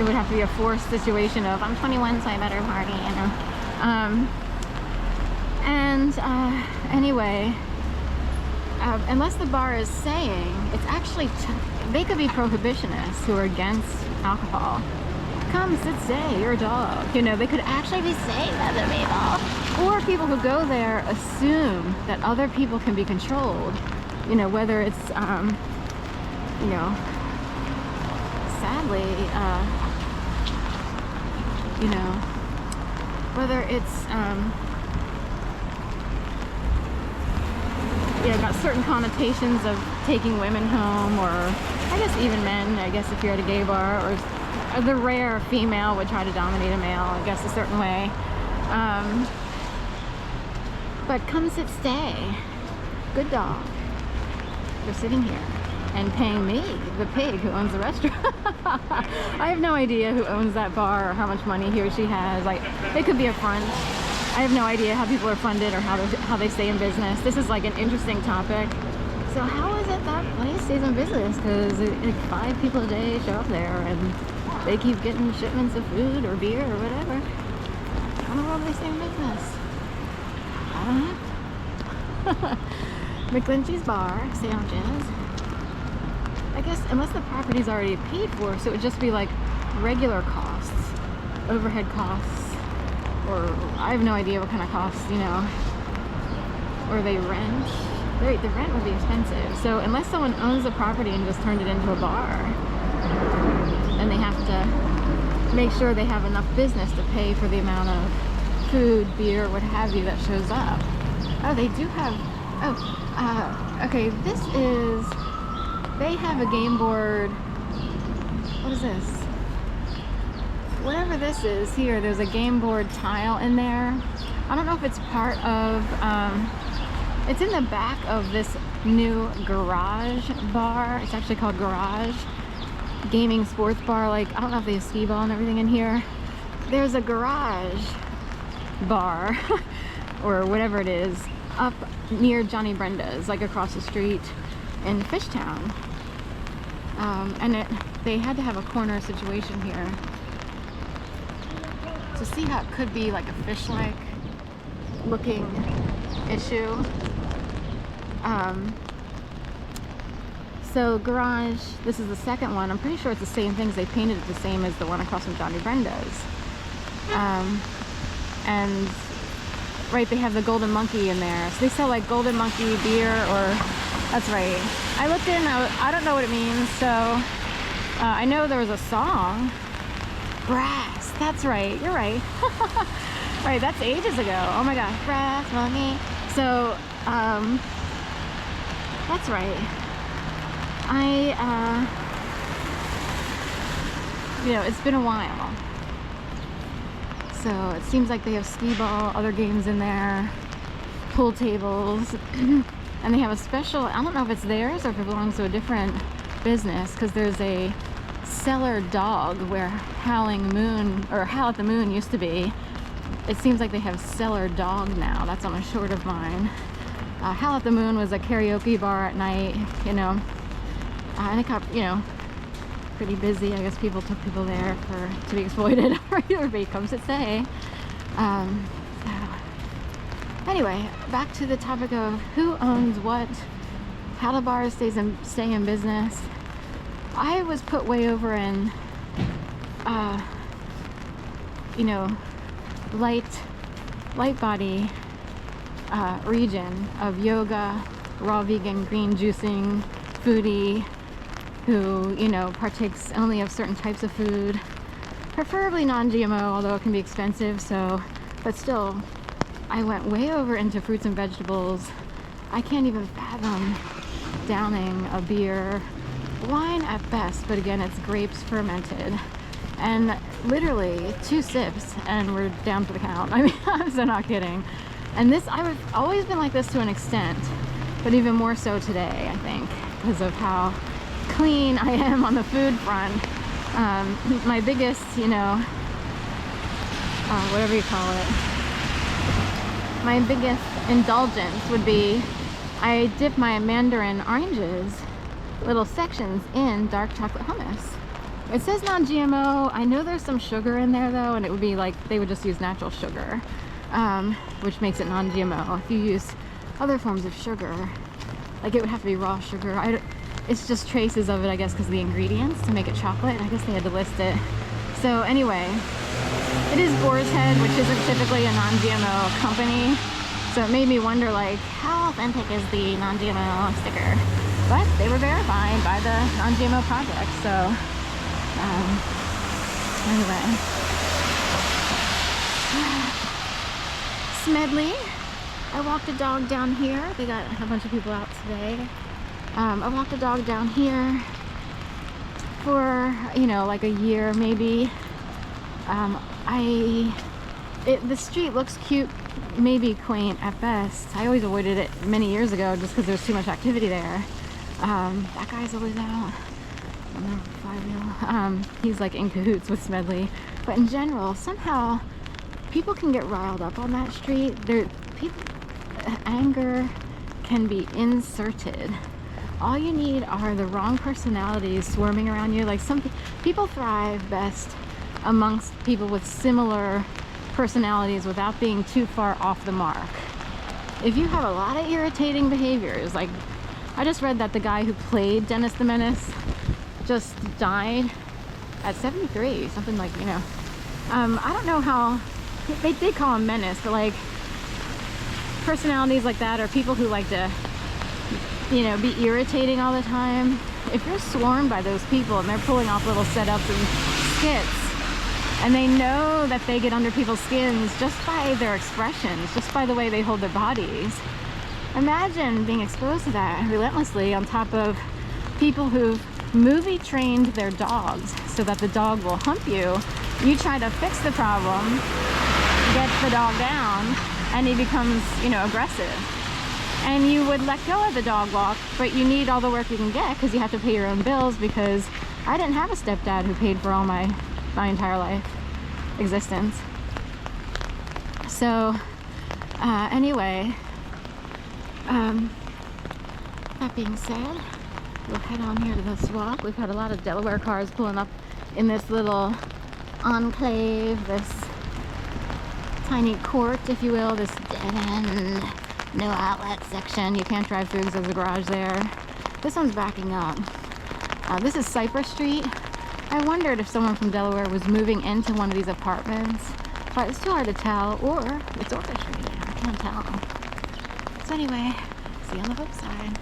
it would have to be a forced situation of I'm 21, so I better party, you know. Anyway, unless the bar is saying, it's actually, they could be prohibitionists who are against alcohol. Come sit, stay, you're a dog. You know, they could actually be saying that to people. Or people who go there assume that other people can be controlled. You know, whether it's, you know, sadly, you know, whether it's, yeah, got certain connotations of taking women home, or I guess even men, I guess if you're at a gay bar, or the rare female would try to dominate a male, I guess a certain way. But come sit, stay. Good dog. You're sitting here and paying me, the pig who owns the restaurant. I have no idea who owns that bar or how much money he or she has. Like, it could be a front. I have no idea how people are funded or how they stay in business. This is like an interesting topic. So how is it that place stays in business? Because like 5 people a day show up there and they keep getting shipments of food or beer or whatever. How in the world do they stay in business? I don't know. McGlinchey's Bar, sandwiches. I guess unless the property's already paid for, so it would just be like regular costs, overhead costs, or I have no idea what kind of costs, you know, or they rent. The rent would be expensive. So unless someone owns the property and just turned it into a bar, and they have to make sure they have enough business to pay for the amount of food, beer, what have you that shows up. Oh, they do have, okay, this is, they have a game board. What is this? Whatever this is here, there's a game board tile in there. I don't know if it's part of, it's in the back of this new Garage bar. It's actually called Garage Gaming Sports Bar. Like, I don't know if they have skee ball and everything in here. There's a Garage bar, or whatever it is, up near Johnny Brenda's, like across the street in Fishtown. And they had to have a corner situation here to see how it could be like a fish-like looking issue. So Garage, this is the second one. I'm pretty sure it's the same things. They painted it the same as the one across from Johnny Brenda's. And right, they have the Golden Monkey in there. So they sell like Golden Monkey beer, or that's right. I looked in, I don't know what it means. So I know there was a song. Brass, that's right, you're right. Right, that's ages ago. Oh my gosh, Brass Monkey. So, that's right. You know, it's been a while. So it seems like they have skee ball, other games in there, pool tables, and they have a special, I don't know if it's theirs or if it belongs to a different business, because there's a cellar dog where Howling Moon, or Howl at the Moon used to be. It seems like they have cellar dog now. That's on a short of mine. Howl at the Moon was a karaoke bar at night, you know, and it got, you know, pretty busy. I guess people took people there to be exploited, or everybody comes to say. So anyway, back to the topic of who owns what, how the bar stay in business. I was put way over in, you know, light body region of yoga, raw vegan, green juicing, foodie, who, you know, partakes only of certain types of food, preferably non-GMO, although it can be expensive. So, but still, I went way over into fruits and vegetables. I can't even fathom downing a beer, wine at best, but again, it's grapes fermented, and literally 2 sips and we're down for the count. I mean, I'm so not kidding. And this, I've always been like this to an extent, but even more so today, I think, because of how clean I am on the food front. My biggest, you know, whatever you call it, my biggest indulgence would be I dip my mandarin oranges, little sections, in dark chocolate hummus. It says non-GMO. I know there's some sugar in there though, and it would be like they would just use natural sugar, which makes it non-GMO. If you use other forms of sugar, like it would have to be raw sugar. It's just traces of it, I guess, because of the ingredients to make it chocolate. I guess they had to list it. So anyway, it is Boar's Head, which isn't typically a non-GMO company. So it made me wonder, like, how authentic is the non-GMO sticker? But they were verified by the non-GMO project, so anyway. Smedley. I walked a dog down here. They got a bunch of people out today. I walked a dog down here for, you know, like a year maybe. The street looks cute, maybe quaint at best. I always avoided it many years ago just because there's too much activity there. That guy's always out. He's like in cahoots with Smedley. But in general, somehow people can get riled up on that street. Anger can be inserted. All you need are the wrong personalities swarming around you. Like, some people thrive best amongst people with similar personalities without being too far off the mark. If you have a lot of irritating behaviors, like I just read that the guy who played Dennis the Menace just died at 73, something like, you know. I don't know how, they did call him Menace, but like personalities like that, or people who like to, you know, be irritating all the time. If you're swarmed by those people and they're pulling off little setups and skits, and they know that they get under people's skins just by their expressions, just by the way they hold their bodies. Imagine being exposed to that relentlessly on top of people who've movie trained their dogs so that the dog will hump you. You try to fix the problem, get the dog down, and he becomes, you know, aggressive. And you would let go of the dog walk, but you need all the work you can get because you have to pay your own bills, because I didn't have a stepdad who paid for all my entire life existence. So anyway, that being said, we'll head on here to this walk. We've had a lot of Delaware cars pulling up in this little enclave, this tiny court, if you will, this dead end, no outlet section. You can't drive through because there's a garage there. This one's backing up. This is Cypress Street. I wondered if someone from Delaware was moving into one of these apartments, but it's too hard to tell, or it's orchestrated. I can't tell. So anyway, see you on the flip side.